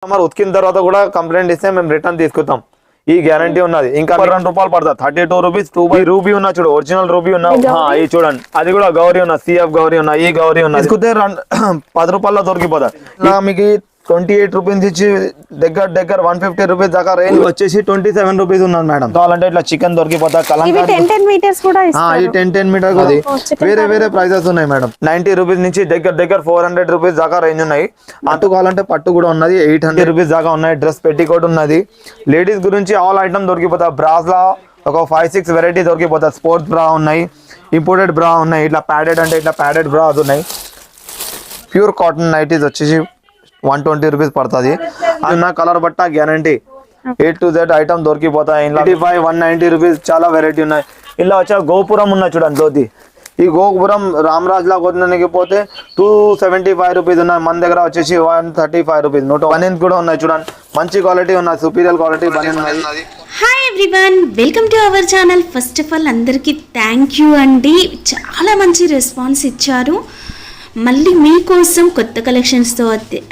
Customer ఉతికిన తర్వాత కూడా కంప్లైంట్ ఇస్తే మేము రిటర్న్ తీసుకుంటాం. ఈ గ్యారంటీ ఉన్నది. ఇంకా ₹2 పడుతుంది. 32 రూపీస్. రూబీ ఉన్నా చూడు, ఒరిజినల్ రూబీ ఉన్నా ఇది చూడండి. అది కూడా గౌరీ ఉన్నా, సిఎఫ్ గౌరీ ఉన్నా, ఈ గౌరీ ఉన్నా. తీసుకుంటే ₹10 దొరికిపోతాయి. ఇలా మీకు 28 రూపీస్ ఇచ్చి దగ్గర 150 రూపీస్ దాకా రేంజ్ వచ్చేసి 27 రూపీస్ ఉన్నది మేడం. కావాలంటే ఇట్లా చికెన్ దొరికిపోతా. ఈ 10 మీటర్ వేరే వేరే ప్రైజెస్ ఉన్నాయి మేడం. 90 రూపీస్ నుంచి దగ్గర 400 రూపీస్ దాకా రేంజ్ ఉన్నాయి. పట్టు కావాలంటే పట్టు కూడా ఉన్నది. 800 రూపీస్ దాకా ఉన్నాయి. డ్రెస్ పెట్టికోట్ ఉన్నది. లేడీస్ గురించి ఆల్ ఐటమ్ దొరికిపోతాయి. బ్రాస్ లా ఒక 5-6 వెరైటీ దొరికిపోతాయి. స్పోర్ట్స్ బ్రా ఉన్నాయి, ఇంపోర్టెడ్ బ్రా ఉన్నాయి. ఇట్లా ప్యాడెడ్ అంటే ఇట్లా ప్యాడెడ్ బ్రాస్ ఉన్నాయి. ప్యూర్ కాటన్ నైటీస్ వచ్చేసి 120 రూపీస్ పడుతుంది. అది కలర్ బట్ట guarantee. A to Z item దొరికిపోతాయి. 190 రూపీస్ చాలా వెరైటీ ఉన్నాయి. ఇలా వచ్చా గోపురం ఉన్నాయి చూడండి. ధోతి ఈ గోపురం రామరాజ్ లా కొనడానికి పోతే 275 రూపీస్ ఉన్నాయి. మన దగ్గర వచ్చేసి 135 రూపీస్. బనియన్స్ కూడా ఉన్నాయి చూడండి. మంచి క్వాలిటీ ఉన్నాయి. సూపీరియర్ క్వాలిటీ బనియన్ ఉన్నాయి. Hi everyone, welcome to our channel. First of all అందరికీ థ్యాంక్ యూ అండి. చాలా మంచి రెస్పాన్స్ ఇచ్చారు. మళ్ళీ మీకోసం కొత్త కలెక్షన్స్తో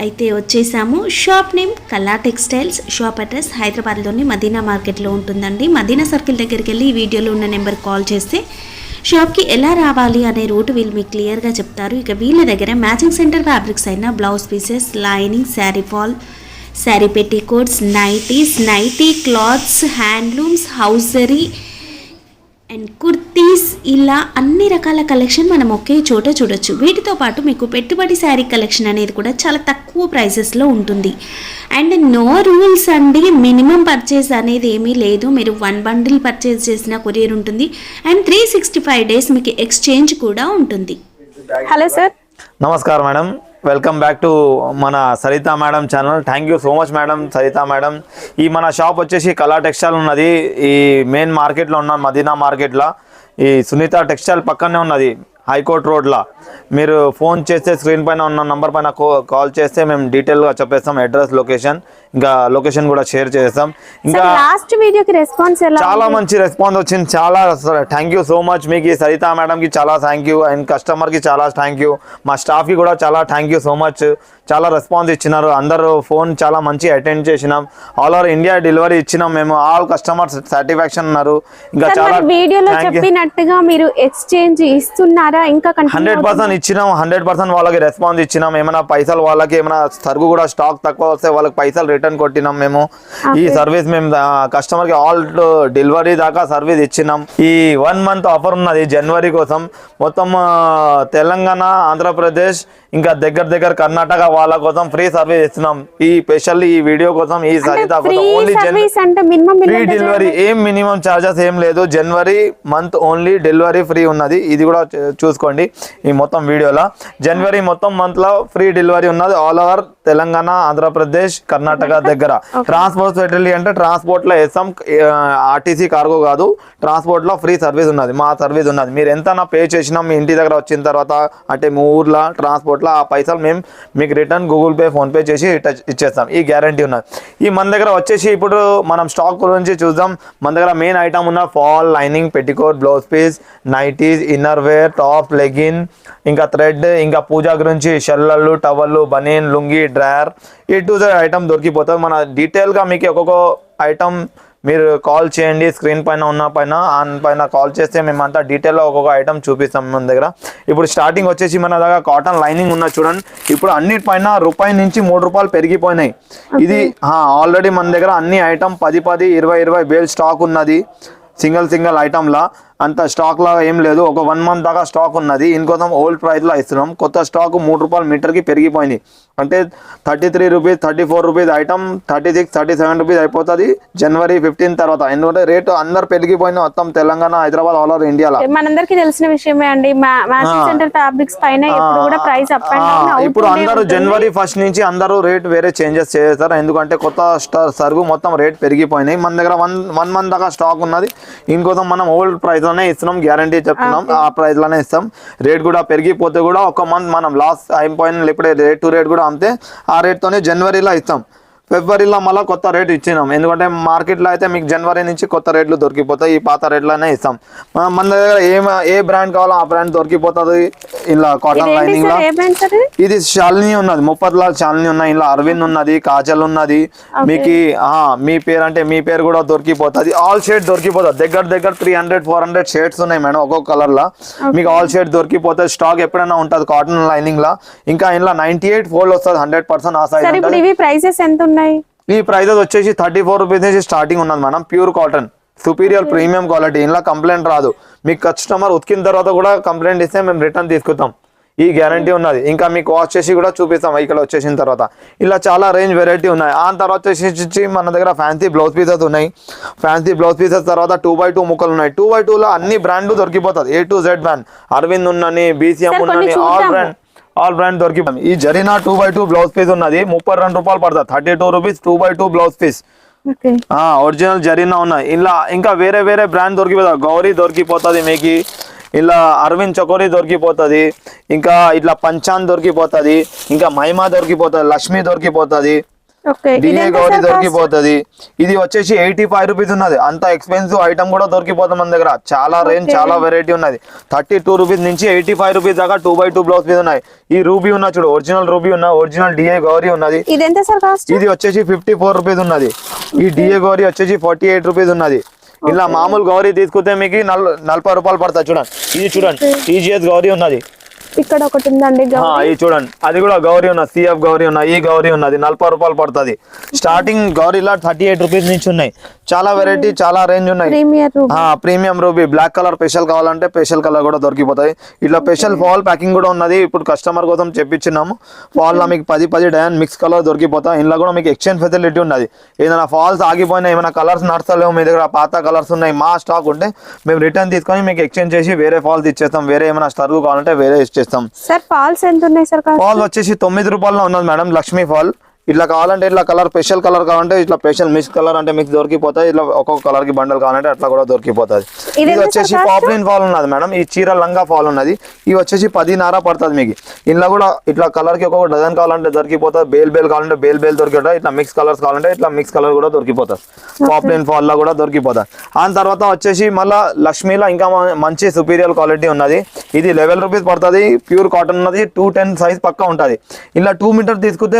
అయితే వచ్చేసాము. షాప్ నేమ్ కల్లా టెక్స్టైల్స్. షాప్ అడ్రస్ హైదరాబాద్లోని మదీనా మార్కెట్లో ఉంటుందండి. మదీనా సర్కిల్ దగ్గరికి వెళ్ళి ఈ వీడియోలో ఉన్న నెంబర్ కాల్ చేస్తే షాప్కి ఎలా రావాలి అనే రూట్ వీళ్ళు మీకు క్లియర్గా చెప్తారు. ఇక వీళ్ళ దగ్గర మ్యాచింగ్ సెంటర్ ఫ్యాబ్రిక్స్ అయినా blouse pieces, lining, sari fall, sari petticoats, nighties, nighty cloths, handlooms, hosiery and kurtis, ఇలా అన్ని రకాల కలెక్షన్ మనం ఒకే చోట చూడొచ్చు. వీటితో పాటు మీకు పెట్టుబడి శారీ కలెక్షన్ అనేది కూడా చాలా తక్కువ ప్రైసెస్లో ఉంటుంది. అండ్ నో రూల్స్ అండి. మినిమం పర్చేస్ అనేది ఏమీ లేదు. మీరు 1 బండిల్ పర్చేస్ చేసిన కొరియర్ ఉంటుంది. అండ్ 365 డేస్ మీకు ఎక్స్చేంజ్ కూడా ఉంటుంది. Hello sir. నమస్కారం మేడం. వెల్కమ్ బ్యాక్ టు మన Saritha madam channel. Thank you so much madam, Saritha madam. ఈ మన షాప్ వచ్చేసి కళా టెక్స్టైల్ ఉన్నది. ఈ మెయిన్ మార్కెట్లో ఉన్న మదీనా మార్కెట్లో ఈ సునీత టెక్స్టైల్ పక్కనే ఉన్నది, హైకోర్ట్ రోడ్లో. మీరు ఫోన్ చేస్తే స్క్రీన్ పైన ఉన్న నంబర్ పైన కాల్ చేస్తే మేము డీటెయిల్గా చెప్పేస్తాం. అడ్రస్, లొకేషన్, ఇంకా లొకేషన్ కూడా షేర్ చేస్తాం. ఇంకా లాస్ట్ వీడియోకి రెస్పాన్స్ చాలా మంచి రెస్పాన్స్ వచ్చింది. చాలా థ్యాంక్ యూ సో మచ్. మీకు సరిత మేడంకి చాలా థ్యాంక్ యూ. అండ్ కస్టమర్కి చాలా థ్యాంక్ యూ. మా స్టాఫ్కి కూడా చాలా థ్యాంక్ యూ సో మచ్. చాలా రెస్పాన్స్ ఇచ్చినారు. అందరూ ఫోన్ చాలా మంచి అటెండ్ చేసినాం. ఆల్ ఓవర్ ఇండియా డెలివరీ ఇచ్చినాం మేము. ఆల్ కస్టమర్స్ సాటిస్ఫాక్షన్ ఉన్నారు. ఇంకా చాలా వీడియోలో చెప్పినట్టుగా మీరు ఎక్స్చేంజ్ ఇస్తున్నారా? ఇంకా 100% ఇచ్చినాం. 100% వాళ్ళకి రెస్పాన్స్ ఇచ్చినాం. ఏమైనా పైసలు వాళ్ళకి ఏమైనా సరుకు కూడా స్టాక్ తక్కువ వస్తే వాళ్ళకి పైసలు రిటర్న్ కొట్టినాం మేము. ఈ సర్వీస్ మేము కస్టమర్కి ఆల్ డెలివరీ దాకా సర్వీస్ ఇచ్చినాం. ఈ 1 మంత్ ఆఫర్ ఉన్నది జనవరి కోసం. మొత్తం తెలంగాణ, ఆంధ్రప్రదేశ్, ఇంకా దగ్గర కర్ణాటక వాళ్ళ కోసం ఫ్రీ సర్వీస్ ఇస్తున్నాం. ఈ స్పెషల్ ఈ వీడియో కోసం, ఈ సరిత కోసం ఓన్లీ ఫ్రీ డెలివరీ. ఏం మినిమం చార్జెస్ ఏం లేదు. జనవరి మంత్ ఓన్లీ డెలివరీ ఫ్రీ ఉన్నది. ఇది కూడా చూసుకోండి ఈ మొత్తం వీడియోలో. జనవరి మొత్తం మంత్ లో ఫ్రీ డెలివరీ ఉన్నది. ఆల్ ఓవర్ తెలంగాణ, ఆంధ్రప్రదేశ్, కర్ణాటక దగ్గర. ట్రాన్స్పోర్ట్ ఫెసిలిటీ అంటే ట్రాన్స్పోర్ట్ లో వేస్తాం. ఆర్టీసీ కార్గో కాదు, ట్రాన్స్పోర్ట్ లో ఫ్రీ సర్వీస్ ఉన్నది. మా సర్వీస్ ఉన్నది. మీరు ఎంత పే చేసినా మీ ఇంటి దగ్గర వచ్చిన తర్వాత అంటే మీ ఊర్లో ట్రాన్స్పోర్ట్ లో ఆ పైసలు మేము మీకు return Google pay, phone pay చేసి ఇచ్చేస్తాం. ఈ గ్యారంటీ ఉన్నది. ఈ మన దగ్గర వచ్చేసి ఇప్పుడు మనం స్టాక్ గురించి చూద్దాం. మన దగ్గర మెయిన్ ఐటమ్ ఉన్న fall, lining, petticoat, blouse piece, nighties, inner wear, top, legging, ఇంకా థ్రెడ్, ఇంకా పూజ గురించి షల్లలు, టవల్లు, బనీన్, lungi, drawer, A to Z item దొరికిపోతుంది. మన డీటెయిల్గా మీకు ఒక్కొక్క ఐటమ్ మీరు కాల్ చేయండి. స్క్రీన్ పైన ఉన్న పైన కాల్ చేస్తే మేమంతా డీటెయిల్గా ఒక్కొక్క ఐటమ్ చూపిస్తాం మన దగ్గర. ఇప్పుడు స్టార్టింగ్ వచ్చేసి మన దగ్గర కాటన్ లైనింగ్ ఉన్న చూడండి. ఇప్పుడు అన్నిటిపైన రూపాయి నుంచి ₹3 పెరిగిపోయినాయి. ఇది ఆల్రెడీ మన దగ్గర అన్ని ఐటమ్ 10, 20 బేల్ స్టాక్ ఉన్నది. సింగిల్ ఐటమ్లా అంత స్టాక్ లాగా ఏం లేదు. ఒక 1 మంత్ దాకా స్టాక్ ఉన్నది. ఇంకోసం ఓల్డ్ ప్రైస్లో ఇస్తున్నాం. కొత్త స్టాక్ ₹3 మీటర్కి పెరిగిపోయింది. అంటే 33 రూపీస్, 34 రూపీస్ ఐటమ్ 36, 37 రూపీస్ అయిపోతుంది జనవరి 15 తర్వాత. ఎందుకంటే రేటు అందరు పెరిగిపోయింది మొత్తం తెలంగాణ, హైదరాబాద్, ఆల్ ఓవర్ ఇండియాలో. మనందరికీ తెలిసిన విషయమే అండి. మ్యాచింగ్ సెంటర్ ఫ్యాబ్రిక్స్ పైన ఎప్పుడు కూడా ప్రైస్ అప్ అండ్ డౌన్. ఇప్పుడు అందరూ జనవరి 1 నుంచి అందరూ రేట్ వేరే చేంజెస్ చేస్తారు. ఎందుకంటే కొత్త సరుకు మొత్తం రేట్ పెరిగిపోయినాయి. మన దగ్గర 1 మంత్ దాకా స్టాక్ ఉన్నది. ఇంకోసం మనం ఓల్డ్ ప్రైస్ లోనే ఇస్తున్నాం. గ్యారంటీ చెప్తున్నాం. ఆ ప్రైస్ లోనే ఇస్తాం. రేట్ కూడా పెరిగిపోతే కూడా 1 మంత్ మనం లాస్ అయిపోయిన లేకపోతే రేట్ టు రేట్ కూడా అంతే. ఆ రేట్ తోనే జనవరిలో ఇస్తాం. ఫిబ్రవరిలో మళ్ళీ కొత్త రేట్ ఇచ్చినాం, ఎందుకంటే మార్కెట్లో అయితే మీకు జనవరి నుంచి కొత్త రేట్లు దొరికిపోతాయి, ఈ పాత రేట్లనే ఇస్తాం. మన దగ్గర ఏ బ్రాండ్ కావాలో ఆ బ్రాండ్ దొరికిపోతుంది. ఇలా కాటన్ లైనింగ్ లో ఇది శాలిని ఉన్నది, ముప్పట్లాల్ శాలిని ఉన్నాయి, ఇలా అరవింద్ ఉన్నది, కాజల్ ఉన్నది. మీకు మీ పేరు అంటే మీ పేరు కూడా దొరికిపోతుంది. All shade దొరికిపోతుంది. దగ్గర 300-400 షేడ్స్ ఉన్నాయి మేడం ఒక్కొక్క కలర్ లా. మీకు ఆల్ షేడ్ దొరికిపోతుంది. స్టాక్ ఎప్పుడైనా ఉంటుంది కాటన్ లైనింగ్ లా. ఇంకా ఇలా 98 ఫోల్డ్ వస్తుంది, 100% ఆ సైజ్ ఉంటుంది. ఇవి ప్రైసెస్ ఎంత ఉన్నాయి? ఈ ప్రైజెస్ వచ్చేసి 34 రూపీస్ నుంచి స్టార్టింగ్ ఉన్నది madam. Pure cotton, superior premium quality. ఇలా కంప్లైంట్ రాదు. మీకు కస్టమర్ ఉతికిన తర్వాత కూడా కంప్లైంట్ ఇస్తే మేము రిటర్న్ తీసుకుంటాం, ఈ గ్యారంటీ ఉన్నది. ఇంకా మీకు వాష్ చేసి కూడా చూపిస్తాం ఇక్కడ వచ్చేసిన తర్వాత. ఇలా చాలా రేంజ్ వెరైటీ ఉన్నాయి. ఆ తర్వాత వచ్చేసి మన దగ్గర ఫ్యాన్సీ బ్లౌజ్ పీసెస్ ఉన్నాయి. ఫ్యాన్సీ బ్లౌజ్ పీసెస్ తర్వాత 2x2 ముక్కలు ఉన్నాయి. 2x2లో అన్ని బ్రాండ్లు దొరికిపోతుంది. A to Z brand, Arvind ఉన్నని, BCM ఉన్నని, ఆల్ బ్రాండ్ దొరికిపోతుంది. ఈ జరీనా 2x2 బ్లౌజ్ పీస్ ఉన్నది 32 రూపాయలు పడుతుంది. 32 rupees 2x2 blouse piece. Original జరీనా ఉన్నాయి. ఇలా ఇంకా వేరే బ్రాండ్ దొరికిపోతుంది. గౌరీ దొరికిపోతుంది మీకు, ఇలా అరవింద్ చకోరీ దొరికిపోతుంది, ఇంకా ఇట్లా పంచాన్ దొరికిపోతుంది, ఇంకా మహిమా దొరికిపోతుంది, లక్ష్మి దొరికిపోతుంది, డిఏ గౌరీ దొరికిపోతుంది. ఇది వచ్చేసి 85 రూపీస్ ఉన్నది. అంత ఎక్స్పెన్సివ్ ఐటమ్ కూడా దొరికిపోతుంది మన దగ్గర. చాలా రేంజ్, చాలా వెరైటీ ఉన్నది. 32 రూపీస్ నుంచి 85 రూపీస్ దాకా 2x2 బ్లౌజ్ పీస్ ఉన్నాయి. ఈ రూబీ ఉన్న చూడు, ఒరిజినల్ రూబీ ఉన్న, ఒరిజినల్ డిఏ గౌరీ ఉన్నది. ఇది వచ్చేసి 54 రూపీస్ ఉన్నది. ఈ డిఏ గౌరీ వచ్చేసి 48 రూపీస్ ఉన్నది. ఇలా మామూలు గౌరీ తీసుకుంటే మీకు 40 రూపాయలు పడుతుంది. చూడండి, ఇది చూడండి, టీజీఎస్ గౌరీ ఉన్నది. ఇక్కడ ఒకటి ఉందండి, ఇది చూడండి, అది కూడా గౌరీ ఉన్నది, సిఎఫ్ గౌరీ ఉన్నది, ఈ గౌరీ ఉన్నది. 40 రూపాయలు పడుతుంది. స్టార్టింగ్ గౌరీలా 38 రూపీస్ నుంచి ఉన్నాయి. చాలా వెరైటీ, చాలా రేంజ్ ఉన్నాయి. Premium ruby, black colour special కావాలంటే స్పెషల్ కలర్ కూడా దొరికిపోతాయి. ఇట్లా స్పెషల్ ఫాల్ ప్యాకింగ్ కూడా ఉన్నది. ఇప్పుడు కస్టమర్ కోసం చెప్పించినాము. ఫాల్ లో మీకు 10 డయాన్ మిక్స్ కలర్ దొరికిపోతాయి. ఇందులో కూడా మీకు ఎక్స్చేంజ్ ఫెసిలిటీ ఉన్నది. ఏదైనా ఫాల్స్ ఆగిపోయినా, ఏమైనా కలర్స్ నడతలేవు మీ దగ్గర, పాత కలర్స్ ఉన్నాయి, మా స్టాక్ ఉంటే మేము రిటర్న్ తీసుకొని మీకు ఎక్స్చేంజ్ చేసి వేరే ఫాల్స్ ఇచ్చేస్తాం. వేరే ఏమైనా స్టర్గు కావాలంటే వేరే ఇచ్చేస్తాం. సార్ ఫాల్స్ ఎంత ఉన్నాయి సార్? ఫాల్ వచ్చేసి 9 రూపాయల్లో ఉన్నది మేడం, లక్ష్మీ ఫాల్. ఇట్లా కావాలంటే ఇట్లా కలర్, స్పెషల్ కలర్ కావాలంటే ఇట్లా స్పెషల్ మిక్స్ కలర్ అంటే మిక్స్ దొరికిపోతాయి. ఇట్లా ఒక్కొక్క కలర్ కి బండల్ కావాలంటే అట్లా కూడా దొరికిపోతుంది. ఇది వచ్చేసి పాప్లిన్ ఫాల్ ఉన్నది మేడం. ఈ చీర లంగా ఫాల్ ఉన్నది. ఇవి వచ్చేసి 10.5 పడుతుంది మీకు. ఇందులో కూడా ఇట్లా కలర్ కి ఒక్కొక్క డజన్ కావాలంటే దొరికిపోతుంది. బేల్ కావాలంటే బేల్ దొరికిపోతాయి. ఇట్లా మిక్స్ కలర్స్ కావాలంటే ఇట్లా మిక్స్ కలర్ కూడా దొరికిపోతుంది. పాప్లిన్ ఫాల్ లో కూడా దొరికిపోతుంది. ఆ తర్వాత వచ్చేసి మళ్ళీ లక్ష్మీలో ఇంకా మంచి సుపీరియర్ క్వాలిటీ ఉన్నది. ఇది 11 రూపీస్ పడుతుంది. ప్యూర్ కాటన్ ఉన్నది. 210 సైజ్ పక్కా ఉంటుంది. ఇలా 2 మీటర్ తీసుకుంటే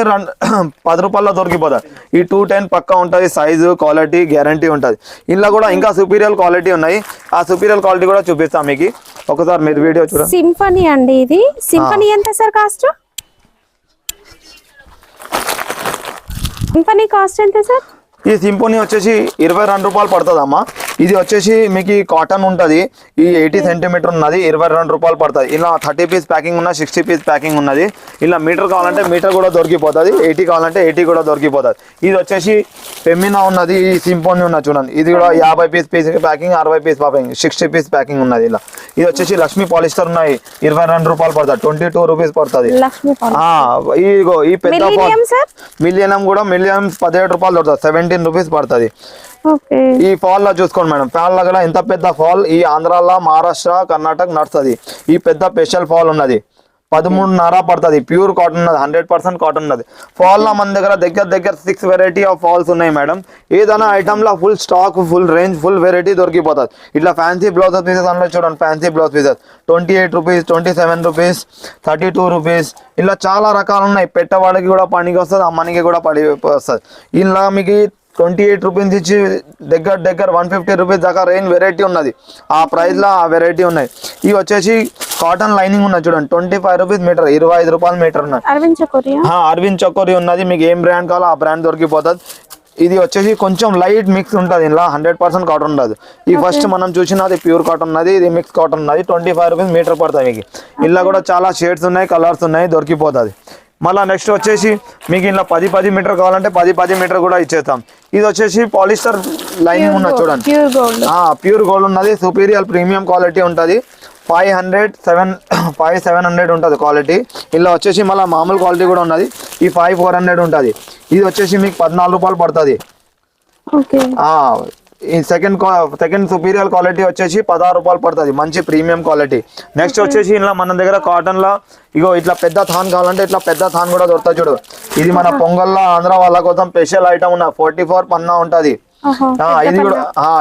10 రూపాయల్లో దొరికిపోతుంది. ఈ 210 పక్కా ఉంటుంది. సైజు, క్వాలిటీ గ్యారంటీ ఉంటుంది. ఇందులో కూడా ఇంకా సుపీరియర్ క్వాలిటీ ఉన్నాయి. ఆ సుపీరియర్ క్వాలిటీ కూడా చూపిస్తాం మీకు. ఒకసారి మీరు వీడియో చూడండి. సింఫనీ అండి, ఇది సింఫనీ ఎంత సార్ కాస్ట్? సింఫనీ కాస్ట్ ఎంత సార్? ఈ సింఫనీ వచ్చేసి 22 రూపాయలు పడుతుంది అమ్మా. ఇది వచ్చేసి మీకు కాటన్ ఉంటుంది. ఈ 80 సెంటీమీటర్ ఉన్నది, 22 రూపాయలు పడుతుంది. ఇలా 30 పీస్ ప్యాకింగ్ ఉన్న, 60 పీస్ ప్యాకింగ్ ఉన్నది. ఇలా మీటర్ కావాలంటే మీటర్ కూడా దొరికిపోతుంది. 80 కావాలంటే 80 కూడా దొరికిపోతుంది. ఇది వచ్చేసి ఫెమినా ఉన్నది. ఈ సింఫనీ ఉన్నది చూడండి, ఇది కూడా 50 piece packing, 60 piece packing, 60 piece packing ఉన్నది. ఇలా ఇది వచ్చేసి లక్ష్మీ పాలిస్టర్ ఉన్నాయి. 22 రూపాయలు పడుతుంది. 22 రూపీస్ పడుతుంది. ఈ పెద్ద మిలియనం కూడా 17 రూపాయలు దొరుకుతుంది. 17 రూపీస్ పడుతుంది. ఈ ఫాల్ లో చూసుకోండి మేడం. ఫాల్ లో కూడా ఎంత పెద్ద ఫాల్, ఈ ఆంధ్రాలో, మహారాష్ట్ర, కర్ణాటక నడుస్తుంది. ఈ పెద్ద స్పెషల్ ఫాల్ ఉన్నది. 13.5 పడుతుంది. ప్యూర్ కాటన్ ఉన్నది, 100% కాటన్ ఉన్నది. ఫాల్ లో మన దగ్గర 6 వెరైటీ ఆఫ్ ఫాల్స్ ఉన్నాయి మేడం. ఏదైనా ఐటమ్ లో full stock, full range, full variety దొరికిపోతుంది. ఇట్లా ఫ్యాన్సీ బ్లౌజెస్ పీసెస్ అందులో చూడండి. Fancy blouse pieces 28 rupees, 27 rupees, 32 rupees. ఇలా చాలా రకాలు ఉన్నాయి. పెట్టవాడికి కూడా పనికి వస్తుంది, అమ్మనికి కూడా పని వస్తుంది. ఇలా మీకు 28 రూపీస్ నుంచి దగ్గర 150 రూపీస్ దాకా రేంజ్ వెరైటీ ఉన్నది. ఆ ప్రైస్ లో ఆ వెరైటీ ఉన్నాయి. ఇవి వచ్చేసి కాటన్ లైనింగ్ ఉన్నది చూడండి. 25 రూపీస్ మీటర్, 25 రూపాయలు మీటర్ ఉన్నది. అరవింద్ చకోరీ ఉన్నది. మీకు ఏం బ్రాండ్ కావాలో ఆ బ్రాండ్ దొరికిపోతుంది. ఇది వచ్చేసి కొంచెం లైట్ మిక్స్ ఉంటుంది. ఇలా 100% కాటన్ ఉండదు. ఈ ఫస్ట్ మనం చూసినది ప్యూర్ కాటన్ ఉన్నది. ఇది మిక్స్ కాటన్ ఉన్నది. 25 రూపీస్ మీటర్ పడుతుంది మీకు. ఇలా కూడా చాలా షేడ్స్ ఉన్నాయి, కలర్స్ ఉన్నాయి, దొరికిపోతుంది. మళ్ళీ నెక్స్ట్ వచ్చేసి మీకు ఇలా 10 మీటర్ కావాలంటే 10 మీటర్ కూడా ఇచ్చేస్తాం. ఇది వచ్చేసి పాలిస్టర్ లైనింగ్ ఉన్నది చూడండి. ప్యూర్ గోల్డ్ ఉన్నది. సుపీరియర్ ప్రీమియం క్వాలిటీ ఉంటుంది. 500-700 ఉంటుంది క్వాలిటీ. ఇలా వచ్చేసి మళ్ళీ మామూలు క్వాలిటీ కూడా ఉన్నది. ఈ 500-400 ఉంటుంది. ఇది వచ్చేసి మీకు 14 రూపాయలు పడుతుంది. ఈ సెకండ్ సుపీరియర్ క్వాలిటీ వచ్చేసి 16 రూపాయలు పడుతుంది, మంచి ప్రీమియం క్వాలిటీ. నెక్స్ట్ వచ్చేసి ఇలా మన దగ్గర కాటన్ లో ఇగో ఇట్లా పెద్ద థాన్ కావాలంటే ఇట్లా పెద్ద థాన్ కూడా దొరుకుతుంది చూడు. ఇది మన పొంగల్లో ఆంధ్ర వాళ్ళ కోసం స్పెషల్ ఐటమ్ ఉన్న 44 పన్నా ఉంటది.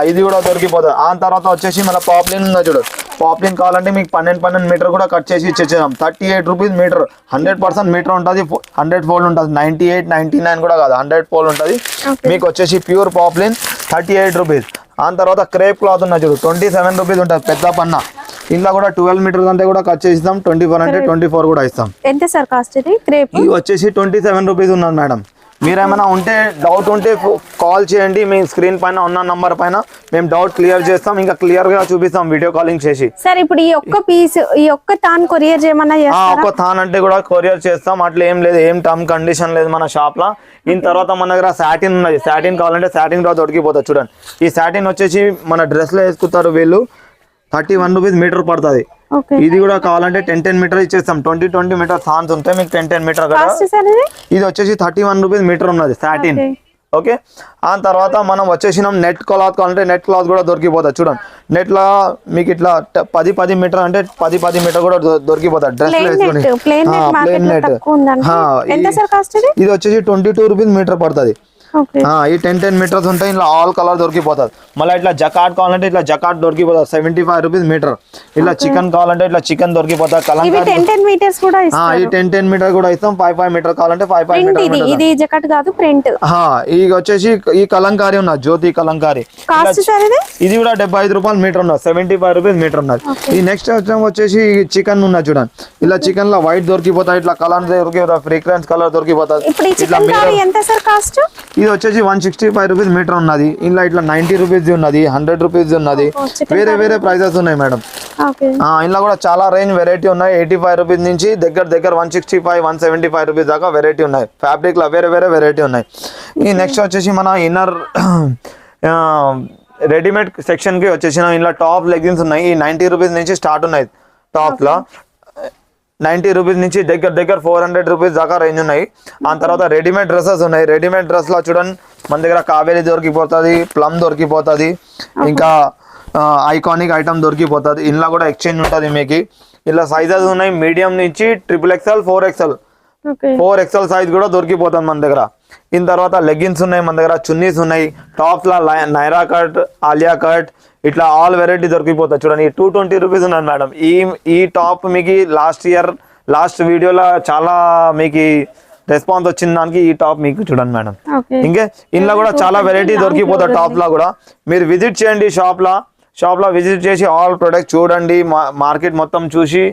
ఇది కూడా దొరికిపోతుంది. ఆ తర్వాత వచ్చేసి మన పాప్లిన్ ఉంది చూడు. పాప్లిన్ కావాలంటే మీకు 12 మీటర్ కూడా కట్ చేసి ఇచ్చేసాం. 38 రూపీస్ మీటర్, 100% మీటర్ ఉంటుంది, 100 ఫోల్డ్ ఉంటుంది. 98, 99 కూడా కాదు, 100 ఫోల్డ్ ఉంటుంది. మీకు వచ్చేసి ప్యూర్ పాప్లిన్ 38 రూపీస్. ఆ తర్వాత క్రేప్ క్లాత్ ఉన్న చూడు 27 రూపీస్ ఉంటుంది పెద్ద పన్న. ఇంట్లో కూడా 12 మీటర్స్ అంటే కూడా కట్ చేసి ఇస్తాం. 24 అంటే 24 కూడా ఇస్తాం. ఎంత సార్ కాస్ట్ ఇది క్రేప్? ఇది వచ్చేసి 27 రూపీస్ ఉన్నది మేడం. మీరేమైనా ఉంటే డౌట్ ఉంటే కాల్ చేయండి. మీ స్క్రీన్ పైన ఉన్న నంబర్ పైన మేము డౌట్ క్లియర్ చేస్తాం, ఇంకా క్లియర్ గా చూపిస్తాం వీడియో కాలింగ్ చేసి. సార్ ఇప్పుడు ఈ ఒక్క పీస్ ఈ ఒక్క తాన్ కొరియర్ చేయమన్నా చేస్తారా? ఒక్క తాన్ అంటే కూడా కొరియర్ చేస్తాం. అట్లా ఏం లేదు, ఏం టర్మ్ కండిషన్ లేదు మన షాప్ లో. దీని తర్వాత మన దగ్గర సాటిన్ ఉన్నది. సాటిన్ కావాలంటే సాటిన్ కూడా దొరికిపోతుంది చూడండి. ఈ సాటిన్ వచ్చేసి మన డ్రెస్ లో వేసుకుంటారు వీళ్ళు. 31 రూపీస్ మీటర్ పడుతుంది. ఇది కూడా కావాలంటే 10 మీటర్ ఇచ్చేస్తాం. 20 మీటర్ థాన్స్ ఉంటాయి మీకు 10 మీటర్ కదా. ఇది వచ్చేసి 31 రూపీస్ మీటర్ ఉన్నది సాటిన్. ఓకే. ఆ తర్వాత మనం వచ్చేసినాం నెట్ క్లాత్ కావాలంటే నెట్ క్లాత్ కూడా దొరికిపోతుంది చూడండి. నెట్ లో మీకు ఇట్లా 10 మీటర్ అంటే 10 మీటర్ కూడా దొరికిపోతుంది డ్రెస్ లో వేసుకొని. ప్లేన్ నెట్ ఇది వచ్చేసి 22 రూపీస్ మీటర్ పడుతుంది. ఈ 10 మీటర్స్ ఉంటాయి. ఇలా ఆల్ కలర్ దొరికిపోతుంది. మళ్ళీ ఇట్లా జకాట్ కావాలంటే ఇట్లా జకాట్ దొరికిపోతుంది 75 రూపీస్ మీటర్. ఇలా చికెన్ కావాలంటే ఇట్లా చికెన్ దొరికిపోతుంది. కలంకారీ ఈ 10 మీటర్ కూడా ఇస్తాం. 5 మీటర్ కావాలంటే 5 మీటర్. ఇది జకాట్ కాదు ప్రింట్. ఇది వచ్చేసి ఈ కలంకారీ ఉన్నది జ్యోతి కలంకారీ. ఇది కూడా 75 రూపాయలు మీటర్ ఉన్నది. 75 రూపీస్ మీటర్ ఉన్నది. ఈ నెక్స్ట్ వచ్చేసి చికెన్ ఉన్నది చూడండి. ఇలా చికెన్ లో వైట్ దొరికిపోతాయి, ఇట్లా కలర్ దొరికిపోతాయి, ఫ్రీక్రెన్స్ కలర్ దొరికిపోతుంది. ఇది వచ్చేసి 165 రూపీస్ మీటర్ ఉన్నది. ఇలా ఇట్లా 90 రూపీస్ ఉన్నది, 100 రూపీస్ ఉన్నది. వేరే వేరే ప్రైజెస్ ఉన్నాయి మేడం. ఇలా కూడా చాలా రేంజ్ వెరైటీ ఉన్నాయి. 85 రూపీస్ నుంచి దగ్గర 165, 175 రూపీస్ దాకా వెరైటీ ఉన్నాయి. ఫ్యాబ్రిక్ లో వేరే వేరే వెరైటీ ఉన్నాయి. ఈ నెక్స్ట్ వచ్చేసి మన ఇన్నర్ రెడీమేడ్ సెక్షన్ కి వచ్చేసిన ఇలా టాప్ లెగ్గిన్స్ ఉన్నాయి. ఈ 90 రూపీస్ నుంచి స్టార్ట్ ఉన్నాయి. టాప్ లో 90 రూపీస్ నుంచి దగ్గర 400 రూపీస్ దాకా రేంజ్ ఉన్నాయి. ఆ తర్వాత రెడీమేడ్ డ్రెస్సెస్ ఉన్నాయి. రెడీమేడ్ డ్రెస్ లో చూడండి మన దగ్గర కావేరీ దొరికిపోతుంది, ప్లమ్ దొరికిపోతుంది, ఇంకా ఐకానిక్ ఐటమ్ దొరికిపోతుంది. ఇంట్లో కూడా ఎక్స్చేంజ్ ఉంటుంది మీకు. ఇలా సైజెస్ ఉన్నాయి మీడియం నుంచి XXL, 4XL సైజ్ కూడా దొరికిపోతుంది మన దగ్గర. దీని తర్వాత లెగ్గిన్స్ ఉన్నాయి మన దగ్గర, చున్నీస్ ఉన్నాయి, టాప్స్ లా నైరా కట్, ఆలియా కట్, ఇట్లా ఆల్ వెరైటీ దొరికిపోతాయి చూడండి. 220 రూపీస్ ఉన్నది మేడం. ఈ టాప్ మీకు లాస్ట్ వీడియోలో చాలా మీకు రెస్పాన్స్ వచ్చిన దానికి ఈ టాప్ మీకు చూడండి మేడం. ఇంకే ఇంట్లో కూడా చాలా వెరైటీ దొరికిపోతాయి. టాప్ లో కూడా మీరు విజిట్ చేయండి. షాప్ లో విజిట్ చేసి ఆల్ ప్రొడక్ట్ చూడండి, మార్కెట్ మొత్తం చూసి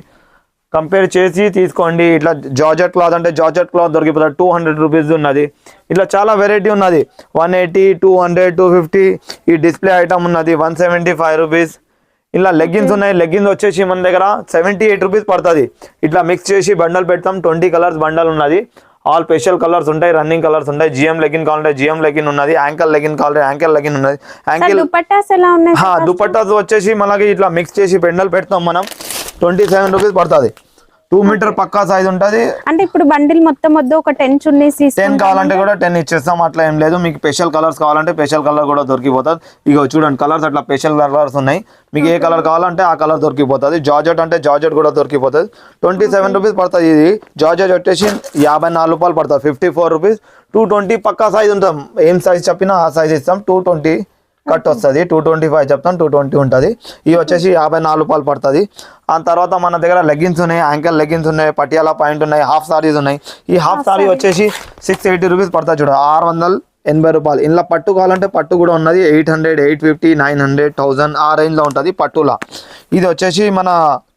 కంపేర్ చేసి తీసుకోండి. ఇట్లా జార్జెట్ క్లాత్ అంటే జార్జెట్ క్లాత్ దొరికిపోతుంది. 200 రూపీస్ ఉన్నది. ఇట్లా చాలా వెరైటీ ఉన్నది. 180, 200, 250. ఈ డిస్ప్లే ఐటమ్ ఉన్నది 175 రూపీస్. ఇలా లెగ్గిన్స్ ఉన్నాయి. లెగ్గిన్స్ వచ్చేసి మన దగ్గర 78 రూపీస్ పడుతుంది. ఇట్లా మిక్స్ చేసి బండల్ పెడతాం. 20 కలర్స్ బండల్ ఉన్నది. ఆల్ స్పెషల్ కలర్స్ ఉంటాయి, రన్నింగ్ కలర్స్ ఉంటాయి. జిఎం లెగిన్ కావాలంటే జిఎం లెగిన్ ఉన్నది, యాంకల్ లెగిన్ కావాలంటే యాంకల్ లెగిన్ ఉన్నది. దుపట్టాస్ వచ్చేసి మనకి ఇట్లా మిక్స్ చేసి బండల్ పెడతాం మనం. 27 రూపీస్ పడుతుంది. 2 మీటర్ పక్కా సైజ్ ఉంటుంది. అంటే ఇప్పుడు బండిల్ మొత్తం వద్దు, ఒక 10 చున్నీస్ 10 కావాలంటే కూడా 10 ఇచ్చేస్తాం. అట్లా ఏం లేదు. మీకు స్పెషల్ కలర్స్ కావాలంటే స్పెషల్ కలర్ కూడా దొరికిపోతుంది. ఇక చూడండి కలర్స్ అట్లా స్పెషల్ కలర్స్ ఉన్నాయి. మీకు ఏ కలర్ కావాలంటే ఆ కలర్ దొరికిపోతుంది. జార్జెట్ అంటే జార్జెట్ కూడా దొరికిపోతుంది. 27 రూపీస్ పడుతుంది. ఇది జార్జెట్ వచ్చేసి 54 రూపాయలు పడుతుంది. 54 రూపీస్. 220 పక్కా సైజ్ ఉంటాం. ఏం సైజ్ చెప్పినా ఆ సైజ్ ఇస్తాం. 220 కట్ వస్తుంది. 225 చెప్తాం, 220 ఉంటుంది. ఇవి వచ్చేసి 54 రూపాయలు పడుతుంది. ఆ తర్వాత మన దగ్గర లెగ్గిన్స్ ఉన్నాయి, యాంకల్ లెగ్గిన్స్ ఉన్నాయి, పటియాలా పాయింట్ ఉన్నాయి, హాఫ్ సారీస్ ఉన్నాయి. ఈ హాఫ్ సారీ వచ్చేసి 680 రూపీస్ పడుతుంది చూడ, 680 రూపాయలు. ఇంట్లో పట్టు కావాలంటే పట్టు కూడా ఉన్నది. 800, 850, 900, 1000 ఆ రేంజ్లో ఉంటుంది పట్టులా. ఇది వచ్చేసి మన